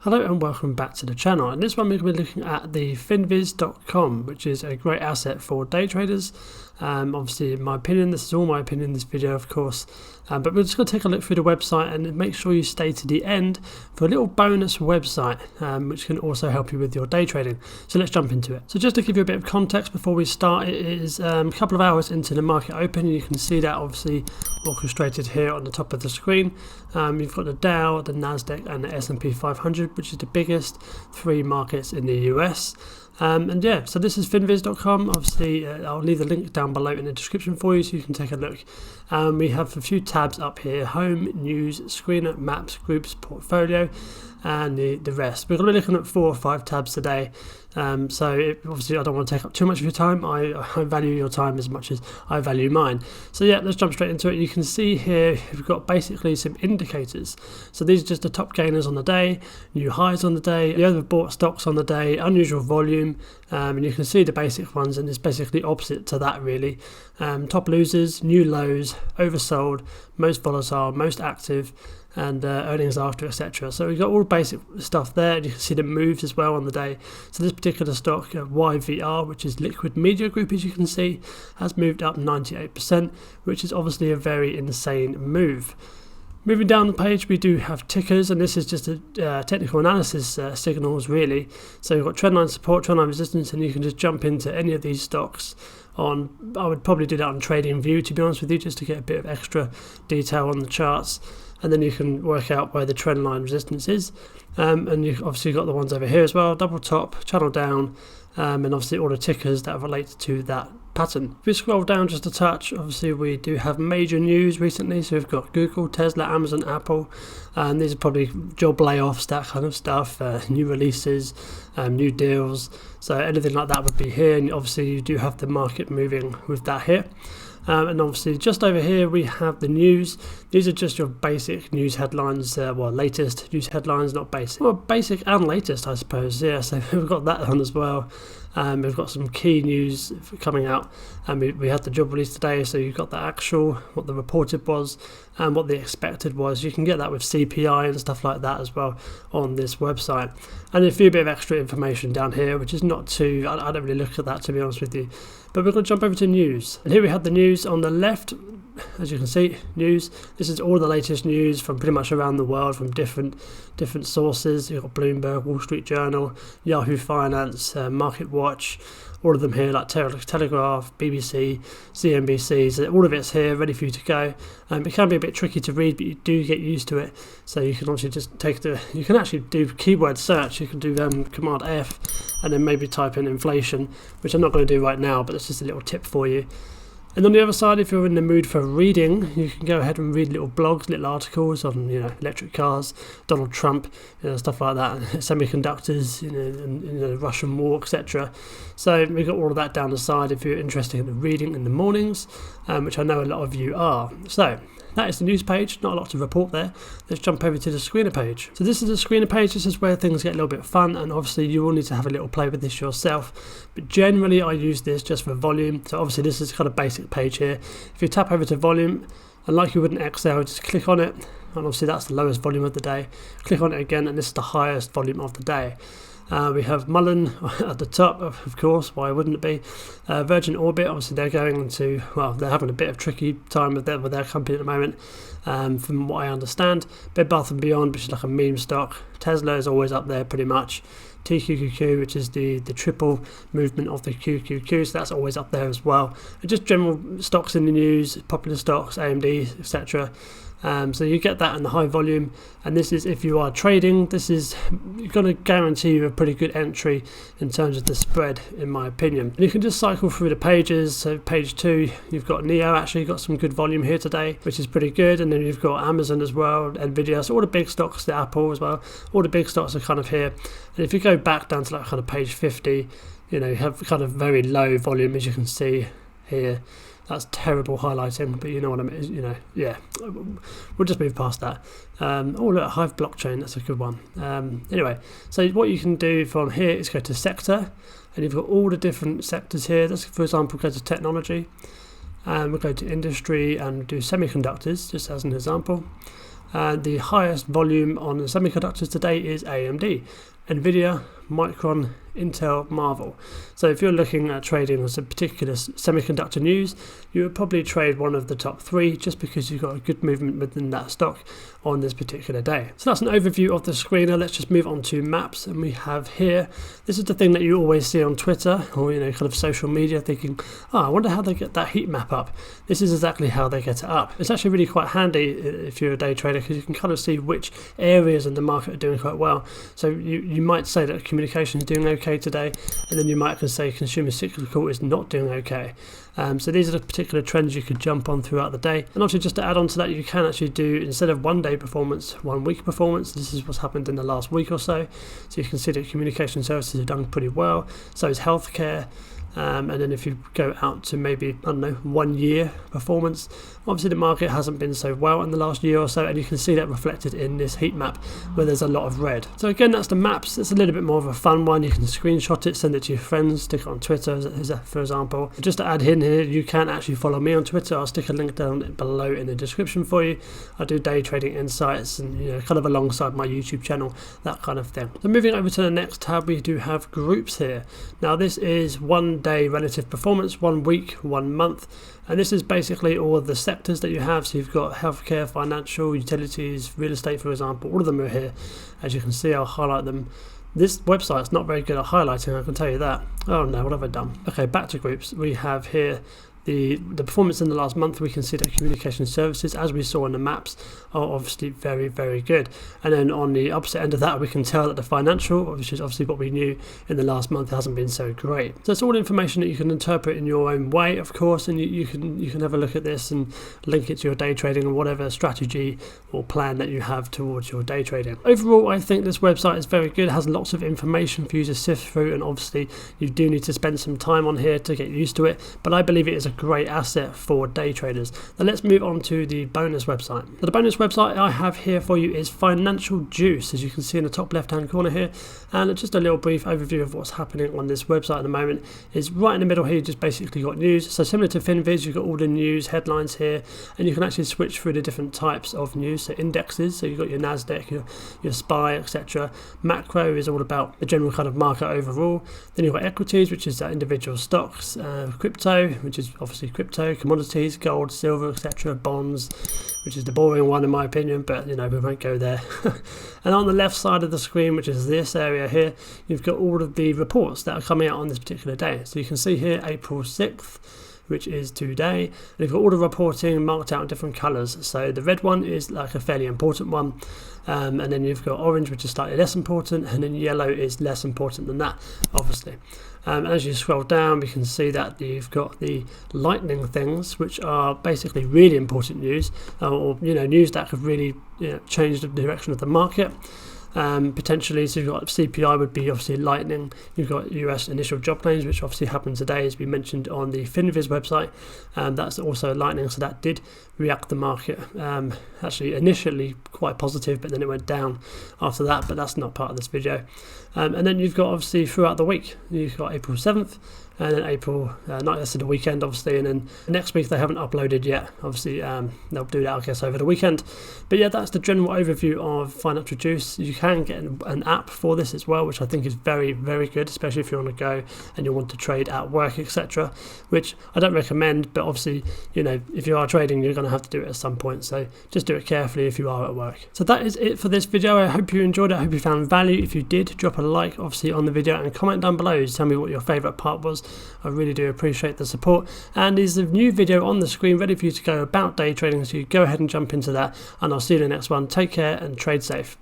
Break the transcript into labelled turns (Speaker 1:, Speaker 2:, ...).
Speaker 1: Hello and welcome back to the channel. In this one we're going to be looking at the finviz.com, which is a great asset for day traders. Obviously in my opinion, this is all my opinion in this video of course, but we're just going to take a look through the website and make sure you stay to the end for a little bonus website which can also help you with your day trading. So let's jump into it. So just to give you a bit of context before we start, it is a couple of hours into the market open, and you can see that obviously orchestrated here on the top of the screen. You've got the Dow, the Nasdaq and the S&P 500, which is the biggest three markets in the US. And yeah, so this is finviz.com. Obviously I'll leave the link down below in the description for you so you can take a look. We have a few tabs up here: home, news, screener, maps, groups, portfolio, and the rest. We're going to be looking at 4 or 5 tabs today, obviously I don't want to take up too much of your time. I value your time as much as I value mine. So yeah, let's jump straight into it. You can see here we've got basically some indicators. So these are just the top gainers on the day, new highs on the day, the overbought stocks on the day, unusual volume, and you can see the basic ones, and it's basically opposite to that really. Top losers, new lows, oversold, most volatile, most active, and earnings after, etc. So we've got all basic stuff there, and you can see the moves as well on the day. So this particular stock, YVR, which is Liquid Media Group, as you can see, has moved up 98%, which is obviously a very insane move. Moving down the page, we do have tickers, and this is just a technical analysis signals really. So you've got trendline support, trendline resistance, and you can just jump into any of these stocks on, I would probably do that on TradingView to be honest with you, just to get a bit of extra detail on the charts. And then you can work out where the trend line resistance is, and you've obviously got the ones over here as well: double top, channel down, and obviously all the tickers that relate to that pattern. If we scroll down just a touch, obviously we do have major news recently. So we've got Google, Tesla, Amazon, Apple, and these are probably job layoffs, that kind of stuff, new releases, new deals. So anything like that would be here, and obviously you do have the market moving with that here. And obviously just over here we have the news. These are just your basic news headlines, latest news headlines, not basic. Well, basic and latest I suppose, yeah, so we've got that on as well. We've got some key news coming out, and we had the job release today, so you've got the actual, what the reported was and what the expected was. You can get that with CPI and stuff like that as well on this website, and a few bit of extra information down here, which is not too, I don't really look at that to be honest with you. But we're going to jump over to news, and here we have the news on the left. As you can see, news. This is all the latest news from pretty much around the world, from different sources. You've got Bloomberg, Wall Street Journal, Yahoo Finance, Market Watch, all of them here, like Telegraph, BBC, CNBC. So all of it's here, ready for you to go. It can be a bit tricky to read, but you do get used to it. So you can actually just you can actually do keyword search. You can do Command F, and then maybe type in inflation, which I'm not going to do right now, but it's just a little tip for you. And on the other side, if you're in the mood for reading, you can go ahead and read little blogs, little articles on, electric cars, Donald Trump, stuff like that, semiconductors, and the Russian war, etc. So we've got all of that down the side if you're interested in reading in the mornings, which I know a lot of you are. So that is the news page, not a lot to report there. Let's jump over to the screener page. So this is the screener page. This is where things get a little bit fun, and obviously you will need to have a little play with this yourself. But generally I use this just for volume. So obviously this is kind of basic page here. If you tap over to volume, and like you would in Excel, just click on it, and obviously that's the lowest volume of the day. Click on it again, and this is the highest volume of the day. We have Mullen at the top, of course, why wouldn't it be? Virgin Orbit, obviously they're going into, they're having a bit of tricky time with their company at the moment, from what I understand. Bed Bath & Beyond, which is like a meme stock. Tesla is always up there pretty much. TQQQ, which is the triple movement of the QQQ, so that's always up there as well. And just general stocks in the news, popular stocks, AMD, etc. So you get that in the high volume, and this is if you are trading, this is going to guarantee you a pretty good entry in terms of the spread, in my opinion. And you can just cycle through the pages. So page 2, you've got NEO, actually got some good volume here today, which is pretty good, and then you've got Amazon as well, Nvidia, so all the big stocks, the Apple as well, all the big stocks are kind of here. And if you go back down to like kind of page 50, you have kind of very low volume, as you can see here. That's terrible highlighting, but you know what I mean, yeah, we'll just move past that. Look, Hive Blockchain, that's a good one. Anyway, so what you can do from here is go to sector, and you've got all the different sectors here. Let's, for example, go to technology, and we'll go to industry and do semiconductors, just as an example. The highest volume on the semiconductors today is AMD, Nvidia, Micron, Intel, Marvell. So if you're looking at trading as a particular semiconductor news, you would probably trade one of the top 3 just because you've got a good movement within that stock on this particular day. So that's an overview of the screen. Now let's just move on to maps, and we have here, this is the thing that you always see on Twitter or kind of social media, thinking, oh, I wonder how they get that heat map up. This is exactly how they get it up. It's actually really quite handy if you're a day trader, because you can kind of see which areas in the market are doing quite well. So you might say that communication is doing okay today, and then you might say consumer cyclical is not doing okay. So these are the particular trends you could jump on throughout the day. And obviously, just to add on to that, you can actually do, instead of 1 day performance, 1 week performance. This is what's happened in the last week or so. So you can see that communication services have done pretty well. So is healthcare. And then if you go out to maybe, I don't know, 1 year performance, obviously the market hasn't been so well in the last year or so, and you can see that reflected in this heat map where there's a lot of red. So again, that's the maps. It's a little bit more of a fun one. You can screenshot it, send it to your friends, stick it on Twitter, for example. Just to add in here, you can actually follow me on Twitter. I'll stick a link down below in the description for you. I do day trading insights and kind of alongside my YouTube channel, that kind of thing. So moving over to the next tab, we do have groups here. Now this is 1 day relative performance, 1 week, 1 month, and this is basically all of the sectors that you have. So you've got healthcare, financial, utilities, real estate, for example. All of them are here. As you can see, I'll highlight them. This website's not very good at highlighting, I can tell you that. Oh no, what have I done? Okay, back to groups. We have here the performance in the last month. We can see that communication services, as we saw in the maps, are obviously very, very good. And then on the opposite end of that, we can tell that the financial, which is obviously what we knew in the last month, hasn't been so great. So it's all information that you can interpret in your own way, of course, and you can have a look at this and link it to your day trading or whatever strategy or plan that you have towards your day trading. Overall, I think this website is very good. It has lots of information for you to sift through, and obviously you do need to spend some time on here to get used to it, but I believe it is a great asset for day traders. Now let's move on to the bonus website. So the bonus website I have here for you is Financial Juice, as you can see in the top left hand corner here, and just a little brief overview of what's happening on this website at the moment. Is right in the middle here, you just basically got news. So similar to FinViz, you've got all the news headlines here, and you can actually switch through the different types of news. So indexes, so you've got your NASDAQ, your SPY, etc. Macro is all about the general kind of market overall. Then you've got equities, which is individual stocks, crypto, which is obviously crypto, commodities, gold, silver, etc., bonds, which is the boring one in my opinion, but we won't go there. And on the left side of the screen, which is this area here, you've got all of the reports that are coming out on this particular day. So you can see here April 6th, which is today, and you've got all the reporting marked out in different colours. So the red one is like a fairly important one, and then you've got orange, which is slightly less important, and then yellow is less important than that, obviously. As you scroll down, we can see that you've got the lightning things, which are basically really important news, or news that could really change the direction of the market. Potentially, so you've got CPI would be obviously lightning. You've got US initial job claims, which obviously happened today, as we mentioned on the FinViz website. That's also lightning, so that did react the market. Actually, initially quite positive, but then it went down after that. But that's not part of this video. And then you've got obviously throughout the week, you've got April 7th. And then April 9th, that's the weekend, obviously. And then next week, they haven't uploaded yet. Obviously, they'll do that, I guess, over the weekend. But yeah, that's the general overview of Financial Juice. You can get an app for this as well, which I think is very, very good, especially if you're on the go and you want to trade at work, etc., which I don't recommend. But obviously, if you are trading, you're going to have to do it at some point. So just do it carefully if you are at work. So that is it for this video. I hope you enjoyed it. I hope you found value. If you did, drop a like, obviously, on the video and comment down below to tell me what your favourite part was. I really do appreciate the support, and there's a new video on the screen ready for you to go about day trading, so you go ahead and jump into that, and I'll see you in the next one. Take care and trade safe.